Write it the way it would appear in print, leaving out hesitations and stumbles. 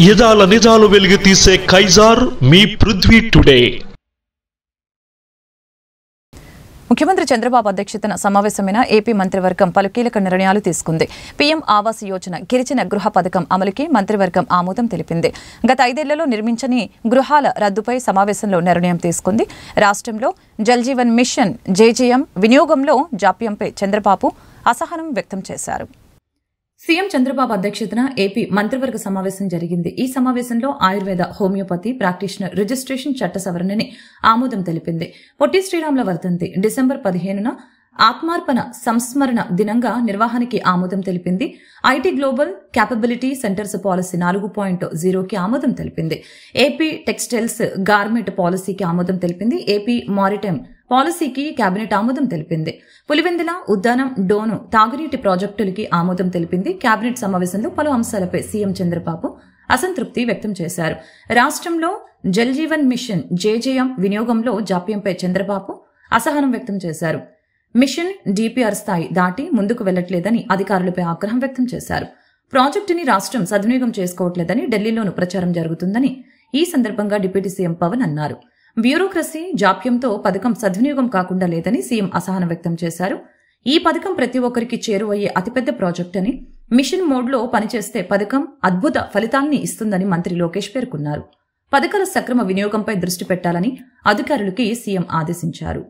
యదాల నిజాలు వెలుగు తీసే కైజార్ మీ పృథ్వీ టుడే. ముఖ్యమంత్రి చంద్రబాబు అధ్యక్షతన సమావేశమైన ఏపీ మంత్రివర్గం పలు కీలక నిర్ణయాలు తీసుకుంది. పీఎం ఆవాస్ యోజన గిరిజన గృహ పథకం అమలుకి మంత్రివర్గం ఆమోదం తెలిపింది. గత 5 ఏళ్లలో నిర్మించని గృహాల రద్దుపై సమావేశంలో నిర్ణయం తీసుకుంది. రాష్ట్రంలో జల్ జీవన్ మిషన్ జేజేఎం వినియోగంలో జాప్యంపై చంద్రబాబు అసహనం వ్యక్తం చేశారు. సీఎం చంద్రబాబు అధ్యక్షతన ఏపీ మంత్రివర్గ సమావేశం జరిగింది. ఈ సమావేశంలో ఆయుర్వేద, హోమియోపతి ప్రాక్టీషనర్ రిజిస్ట్రేషన్ చట్ట సవరణని ఆమోదం తెలిపింది. పొట్టి శ్రీరాముల వర్ధంతి డిసెంబర్ 15న ఆత్మార్పణ సంస్మరణ దినంగా నిర్వహణకి ఆమోదం తెలిపింది. IT global capability centres policy 4.0కి ఆమోదం తెలిపింది. ఏపీ టెక్స్టైల్స్ గార్మెంట్ పాలసీకి ఆమోదం తెలిపింది. ఏపీ మారిటైమ్ పాలసీకి కేబినెట్ ఆమోదం తెలిపింది. పులివెందుల, ఉద్దానం, డోను తాగునీటి ప్రాజెక్టులకి ఆమోదం తెలిపింది. కేబినెట్ సమావేశంలో పలు అంశాలపై సీఎం చంద్రబాబు అసంతృప్తి వ్యక్తం చేశారు. రాష్ట్రంలో జల్ జీవన్ మిషన్ జేజేఎం వినియోగంలో జాప్యంపై చంద్రబాబు అసహనం వ్యక్తం చేశారు. మిషన్ డీపీఆర్ స్థాయి దాటి ముందుకు వెళ్లట్లేదని అధికారులపై ఆగ్రహం వ్యక్తం చేశారు. ప్రాజెక్టుని రాష్ట్రం సద్వినియోగం చేసుకోవట్లేదని ఢిల్లీలోనూ ప్రచారం జరుగుతుందని ఈ సందర్భంగా డిప్యూటీ సీఎం పవన్ అన్నారు. బ్యూరోక్రసీ జాప్యంతో పథకం సద్వినియోగం కాకుండా లేదని సీఎం అసహనం వ్యక్తం చేశారు. ఈ పథకం ప్రతి ఒక్కరికి చేరువయ్యే అతిపెద్ద ప్రాజెక్ట్ అని, మిషన్ మోడ్లో పనిచేస్తే పథకం అద్భుత ఫలితాల్ని ఇస్తుందని మంత్రి లోకేష్ పేర్కొన్నారు. పథకాల సక్రమ వినియోగంపై దృష్టి పెట్టాలని అధికారులకి సీఎం ఆదేశించారు.